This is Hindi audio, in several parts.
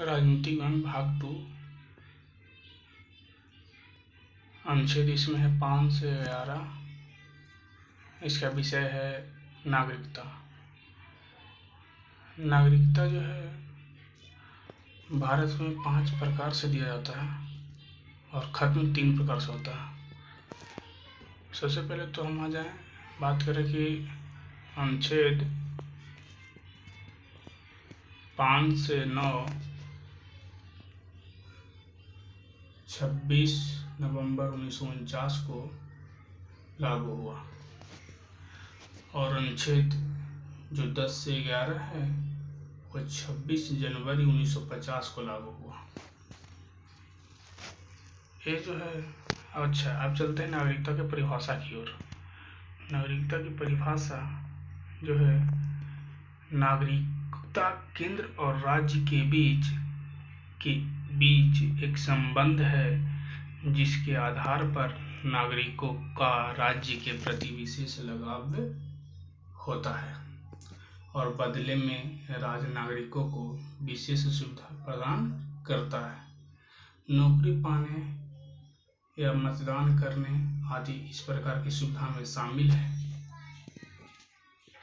राजनीतिक वन भाग 2 अनुच्छेद इसमें है 5 से 11। इसका विषय है नागरिकता। नागरिकता जो है भारत में 5 प्रकार से दिया जाता है और खत्म 3 प्रकार से होता है। सबसे पहले तो हम आ जाए बात करें कि अनुच्छेद 5 से 9 26 नवंबर 1949 को लागू हुआ और अनुच्छेद जो 10 से 11 है वो 26 जनवरी 1950 को लागू हुआ। ये जो है अच्छा, अब चलते हैं नागरिकता की परिभाषा की ओर। नागरिकता की परिभाषा जो है नागरिकता केंद्र और राज्य के बीच एक संबंध है जिसके आधार पर नागरिकों का राज्य के प्रति विशेष लगाव होता है और बदले में राज्य नागरिकों को विशेष सुविधा प्रदान करता है। नौकरी पाने या मतदान करने आदि इस प्रकार की सुविधा में शामिल है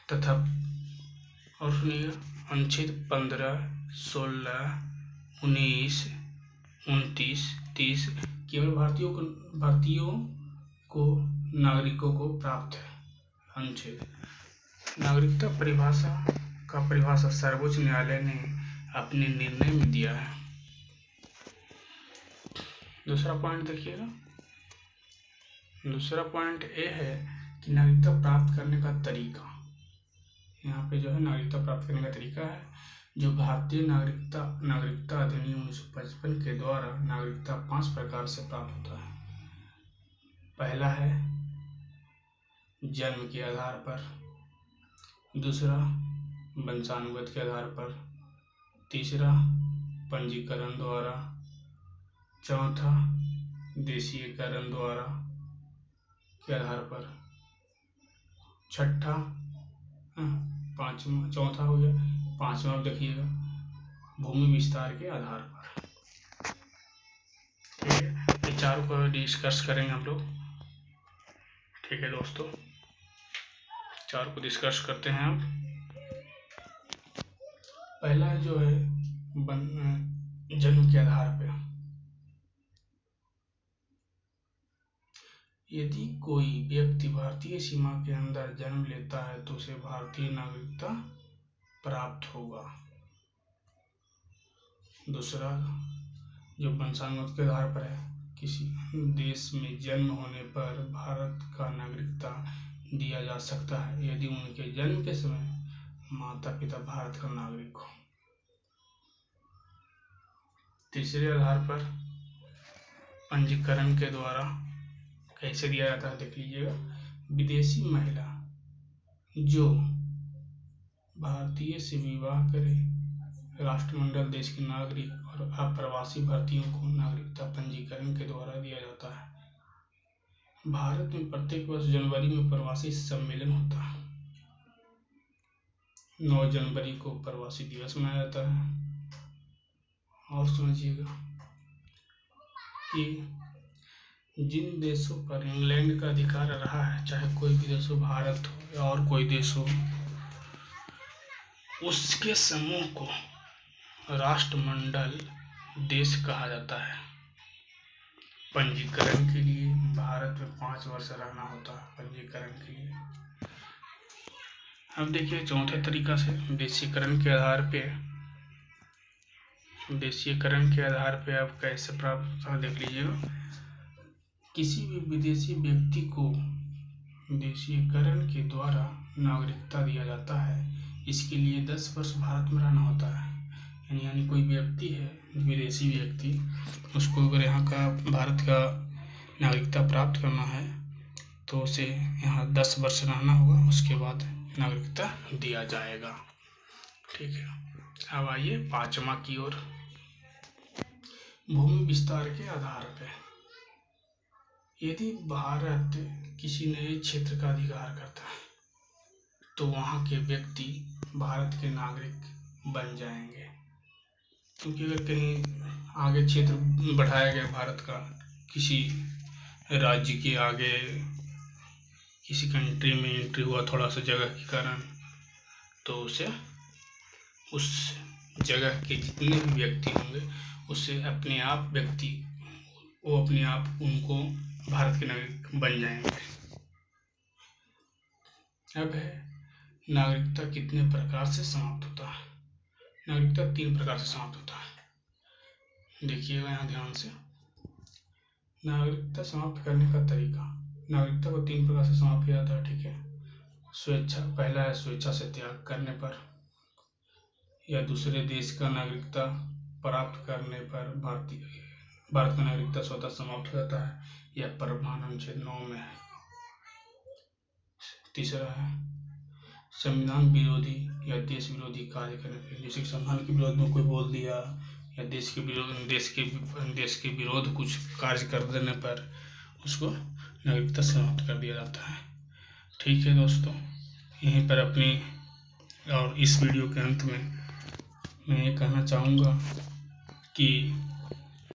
तथा और सुनिएगा अनुच्छेद 15, 16, 19, 29, 30 केवल भारतीयों को नागरिकों को प्राप्त है। अनुच्छेद नागरिकता परिभाषा सर्वोच्च न्यायालय ने अपने निर्णय में दिया है। दूसरा पॉइंट देखिएगा। दूसरा पॉइंट ये है कि नागरिकता प्राप्त करने का तरीका। यहाँ पे जो है नागरिकता प्राप्त करने का तरीका है जो भारतीय नागरिकता अधिनियम 1955 के द्वारा नागरिकता 5 प्रकार से प्राप्त होता है। पहला है जन्म के आधार पर, दूसरा वंशानुगत के आधार पर, तीसरा पंजीकरण द्वारा, चौथा देशीयकरण द्वारा के आधार पर, छठा चौथा हो गया, पांचवा देखिएगा भूमि विस्तार के आधार पर। ठीक है, ये चारों को डिस्कस करेंगे हम लोग। ठीक है दोस्तों, चारों को डिस्कस करते हैं अब। पहला जो है जन्म के आधार पे। यदि कोई व्यक्ति भारतीय सीमा के अंदर जन्म लेता है तो उसे भारतीय नागरिकता प्राप्त होगा। दूसरा जो वंशानुगत के आधार पर है, किसी देश में जन्म होने पर भारत का नागरिकता दिया जा सकता है यदि उनके जन्म के समय माता पिता भारत का नागरिक हो। तीसरे आधार पर पंजीकरण के द्वारा कैसे दिया जाता है देख लीजिएगा। विदेशी महिला जो भारतीय से विवाह करे, राष्ट्रमंडल देश के नागरिक और अप्रवासी भारतीयों को नागरिकता पंजीकरण के द्वारा दिया जाता है। भारत में प्रत्येक वर्ष जनवरी में प्रवासी सम्मेलन होता है। 9 जनवरी को प्रवासी दिवस मनाया जाता है। और समझिएगा कि जिन देशों पर इंग्लैंड का अधिकार रहा है, चाहे कोई भी देश हो, भारत हो या और कोई देश हो, उसके समूह को राष्ट्रमंडल देश कहा जाता है। पंजीकरण के लिए भारत में 5 वर्ष रहना होता है पंजीकरण के लिए। अब देखिए चौथे तरीका से देशीकरण के आधार पे अब कैसे प्राप्त होता है देख लीजिएगा। किसी भी विदेशी व्यक्ति को देशीकरण के द्वारा नागरिकता दिया जाता है। इसके लिए 10 वर्ष भारत में रहना होता है। यानी कोई व्यक्ति है विदेशी व्यक्ति, उसको अगर यहाँ का भारत का नागरिकता प्राप्त करना है तो उसे यहाँ 10 वर्ष रहना होगा, उसके बाद नागरिकता दिया जाएगा। ठीक है, अब आइए 5वां की ओर। भूमि विस्तार के आधार पर यदि भारत किसी नए क्षेत्र का अधिकार करता है तो वहाँ के व्यक्ति भारत के नागरिक बन जाएंगे। क्योंकि अगर कहीं आगे क्षेत्र बढ़ाया गया भारत का, किसी राज्य के आगे किसी कंट्री में एंट्री हुआ थोड़ा सा जगह के कारण, तो उसे उस जगह के जितने भी व्यक्ति होंगे उससे अपने आप वो अपने आप उनको भारत के नागरिक बन जाएंगे। अब है नागरिकता कितने प्रकार से समाप्त होता है। नागरिकता 3 प्रकार से समाप्त होता है। देखिएगा यहाँ ध्यान से, नागरिकता समाप्त करने का तरीका। नागरिकता को 3 प्रकार से समाप्त किया जाता है, ठीक है। स्वेच्छा, पहला है स्वेच्छा से त्याग करने पर, या दूसरे देश का नागरिकता प्राप्त करने पर भारत का नागरिकता स्वतः समाप्त हो जाता है, यह प्रावधान अनुच्छेद 9 में है। तीसरा है संविधान विरोधी या देश विरोधी कार्य करने पर, जैसे संविधान के विरोध में कोई बोल दिया या देश के विरोध कुछ कार्य कर देने पर उसको नागरिकता समाप्त कर दिया जाता है। ठीक है दोस्तों, यहीं पर और इस वीडियो के अंत में मैं ये कहना चाहूँगा कि